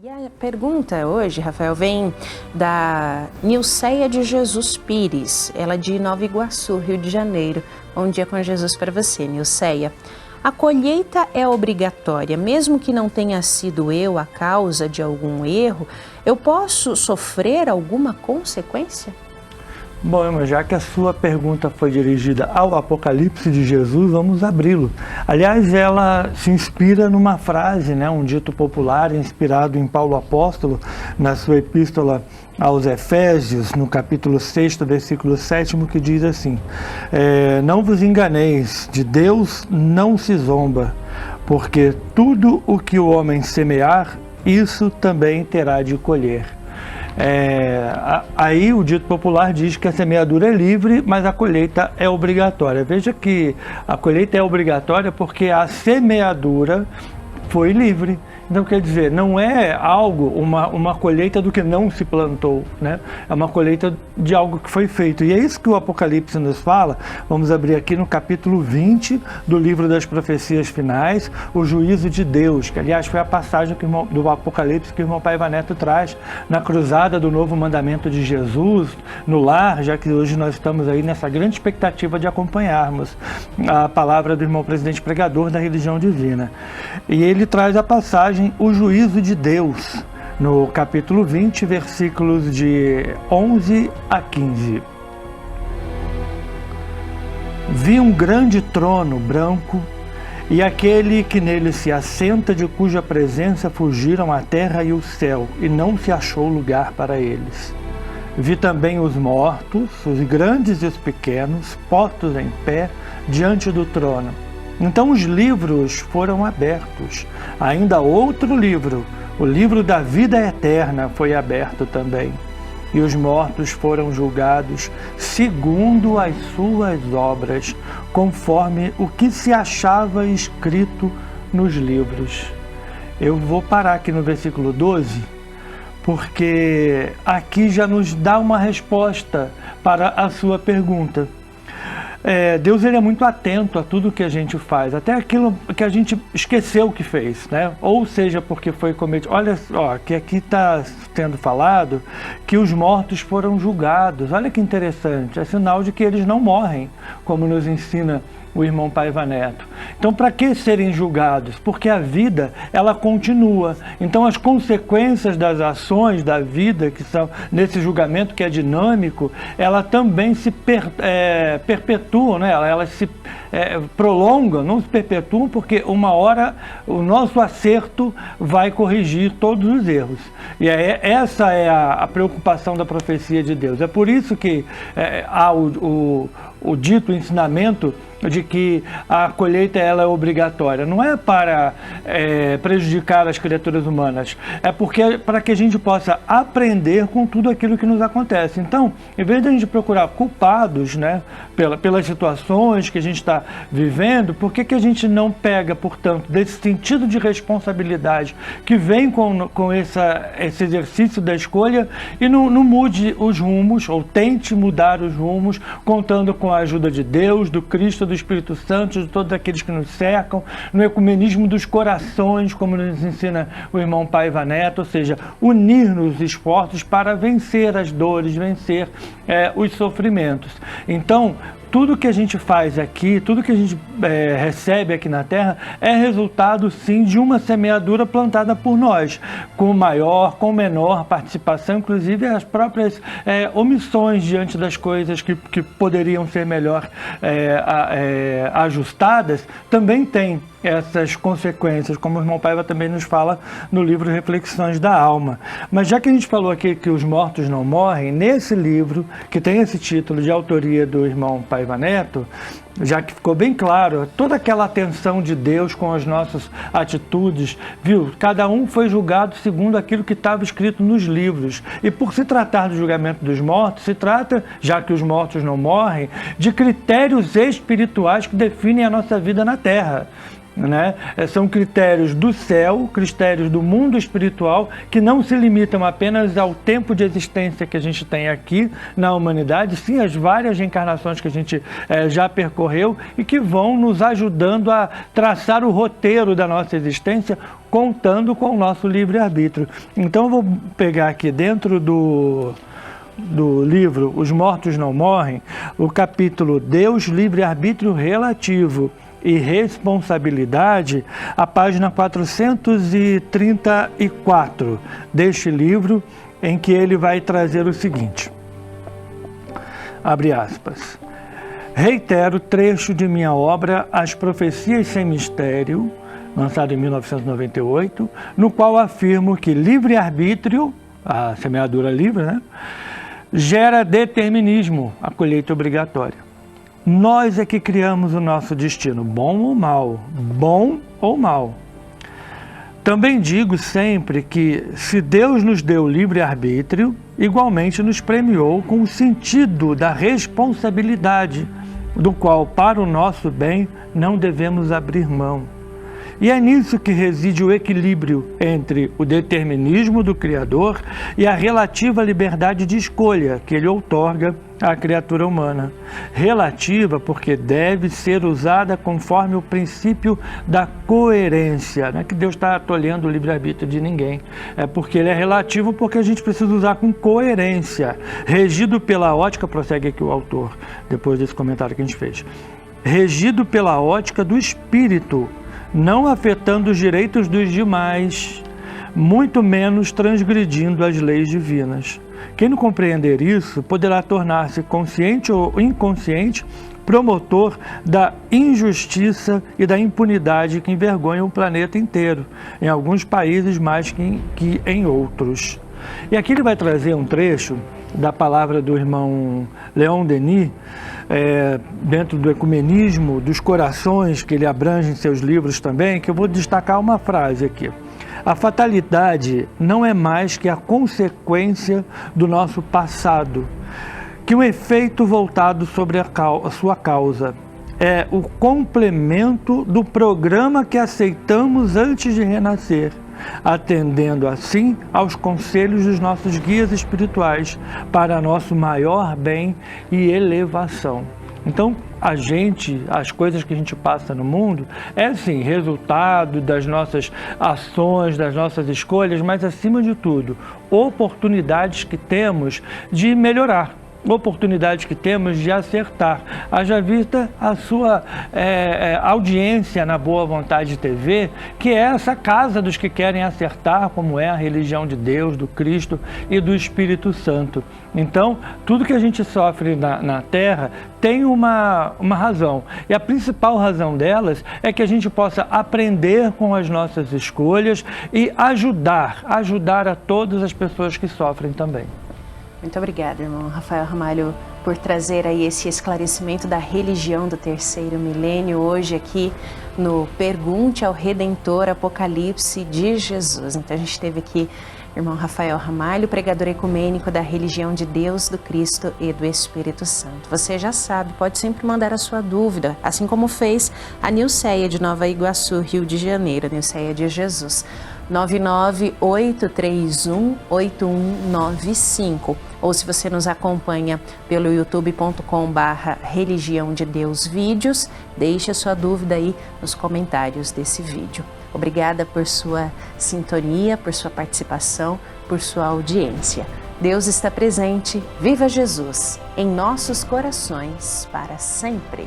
E a pergunta hoje, Rafael, vem da Nilceia de Jesus Pires, ela é de Nova Iguaçu, Rio de Janeiro. Bom dia com Jesus para você, Nilceia. A colheita é obrigatória, mesmo que não tenha sido eu a causa de algum erro, eu posso sofrer alguma consequência? Bom, irmã, já que a sua pergunta foi dirigida ao Apocalipse de Jesus, vamos abri-lo. Aliás, ela se inspira numa frase, um dito popular inspirado em Paulo Apóstolo, na sua epístola aos Efésios, no capítulo 6, versículo 7, que diz assim: não vos enganeis, de Deus não se zomba, porque tudo o que o homem semear, isso também terá de colher. Aí o dito popular diz que a semeadura é livre, mas a colheita é obrigatória. Veja que a colheita é obrigatória porque a semeadura foi livre. Então, quer dizer, não é algo, uma colheita do que não se plantou, É uma colheita de algo que foi feito. E é isso que o Apocalipse nos fala. Vamos abrir aqui no capítulo 20 do livro das profecias finais, o juízo de Deus, que aliás foi a passagem do Apocalipse que o irmão Paiva Neto traz na cruzada do novo mandamento de Jesus no lar, já que hoje nós estamos aí nessa grande expectativa de acompanharmos a palavra do irmão presidente pregador da religião divina. E ele traz a passagem o juízo de Deus, no capítulo 20, versículos de 11 a 15. Vi um grande trono branco e aquele que nele se assenta, de cuja presença fugiram a terra e o céu, e não se achou lugar para eles. Vi também os mortos, os grandes e os pequenos, postos em pé diante do trono. Então os livros foram abertos. Ainda outro livro, o livro da vida eterna, foi aberto também. E os mortos foram julgados segundo as suas obras, conforme o que se achava escrito nos livros. Eu vou parar aqui no versículo 12, porque aqui já nos dá uma resposta para a sua pergunta. Deus ele é muito atento a tudo que a gente faz, até aquilo que a gente esqueceu que fez, Ou seja, porque foi cometido. Olha só, que aqui está sendo falado que os mortos foram julgados. Olha que interessante, é sinal de que eles não morrem, como nos ensina o irmão Paiva Neto. Então, para que serem julgados? Porque a vida, ela continua. Então, as consequências das ações da vida, que são nesse julgamento que é dinâmico, ela também se perpetuam, Elas se prolongam, não se perpetuam, porque uma hora o nosso acerto vai corrigir todos os erros. E essa é a preocupação da profecia de Deus. É por isso que há o dito ensinamento de que a colheita ela é obrigatória. Não é para prejudicar as criaturas humanas, é porque para que a gente possa aprender com tudo aquilo que nos acontece. Então, em vez de a gente procurar culpados, pelas situações que a gente está vivendo, por que a gente não pega, portanto, desse sentido de responsabilidade que vem com esse exercício da escolha e não mude os rumos, ou tente mudar os rumos, contando com a ajuda de Deus, do Cristo, do Espírito Santo, de todos aqueles que nos cercam, no ecumenismo dos corações, como nos ensina o irmão Paiva Neto, ou seja, unir os esforços para vencer as dores, vencer os sofrimentos. Então, tudo que a gente faz aqui, tudo que a gente recebe aqui na Terra é resultado, sim, de uma semeadura plantada por nós, com maior, com menor participação, inclusive as próprias omissões diante das coisas que poderiam ser melhor ajustadas, também tem essas consequências, como o irmão Paiva também nos fala no livro Reflexões da Alma. Mas já que a gente falou aqui que os mortos não morrem, nesse livro, que tem esse título de autoria do irmão Paiva Neto, já que ficou bem claro, toda aquela atenção de Deus com as nossas atitudes, viu? Cada um foi julgado segundo aquilo que estava escrito nos livros. E por se tratar do julgamento dos mortos, se trata, já que os mortos não morrem, de critérios espirituais que definem a nossa vida na Terra. né? São critérios do céu, critérios do mundo espiritual, que não se limitam apenas ao tempo de existência que a gente tem aqui na humanidade, sim as várias reencarnações que a gente já percorreu e que vão nos ajudando a traçar o roteiro da nossa existência, contando com o nosso livre-arbítrio. Então eu vou pegar aqui dentro do livro Os Mortos Não Morrem, o capítulo Deus, Livre-Arbítrio Relativo e Responsabilidade, a página 434 deste livro, em que ele vai trazer o seguinte, abre aspas, reitero trecho de minha obra As Profecias Sem Mistério, lançado em 1998, no qual afirmo que livre-arbítrio, a semeadura livre, né, gera determinismo, a colheita obrigatória. Nós é que criamos o nosso destino, bom ou mal, bom ou mal. Também digo sempre que, se Deus nos deu livre-arbítrio, igualmente nos premiou com o sentido da responsabilidade, do qual, para o nosso bem, não devemos abrir mão. E é nisso que reside o equilíbrio entre o determinismo do Criador e a relativa liberdade de escolha que ele outorga à criatura humana. Relativa porque deve ser usada conforme o princípio da coerência. Não é que Deus está tolhendo o livre-arbítrio de ninguém. É porque ele é relativo, porque a gente precisa usar com coerência. Regido pela ótica, prossegue aqui o autor, depois desse comentário que a gente fez. Regido pela ótica do espírito, não afetando os direitos dos demais, muito menos transgredindo as leis divinas. Quem não compreender isso poderá tornar-se consciente ou inconsciente promotor da injustiça e da impunidade que envergonham o planeta inteiro, em alguns países mais que em outros. E aqui ele vai trazer um trecho da palavra do irmão Leon Denis, dentro do ecumenismo, dos corações, que ele abrange em seus livros também, que eu vou destacar uma frase aqui. A fatalidade não é mais que a consequência do nosso passado, que um efeito voltado sobre a sua causa. É o complemento do programa que aceitamos antes de renascer, atendendo assim aos conselhos dos nossos guias espirituais para nosso maior bem e elevação. Então, as coisas que a gente passa no mundo, sim, resultado das nossas ações, das nossas escolhas, mas acima de tudo, oportunidades que temos de melhorar. Oportunidades que temos de acertar. Haja vista a sua audiência na Boa Vontade TV, que é essa casa dos que querem acertar, como é a religião de Deus, do Cristo e do Espírito Santo. Então, tudo que a gente sofre na Terra tem uma razão. E a principal razão delas é que a gente possa aprender com as nossas escolhas e ajudar a todas as pessoas que sofrem também. Muito obrigada, irmão Rafael Ramalho, por trazer aí esse esclarecimento da religião do terceiro milênio, hoje aqui no Pergunte ao Redentor, Apocalipse de Jesus. Então a gente teve aqui irmão Rafael Ramalho, pregador ecumênico da religião de Deus, do Cristo e do Espírito Santo. Você já sabe, pode sempre mandar a sua dúvida, assim como fez a Nilceia de Nova Iguaçu, Rio de Janeiro, Nilceia de Jesus. 998318195, ou se você nos acompanha pelo youtube.com/Religião de Deus Vídeos, deixe a sua dúvida aí nos comentários desse vídeo. Obrigada por sua sintonia, por sua participação, por sua audiência. Deus está presente, viva Jesus, em nossos corações para sempre.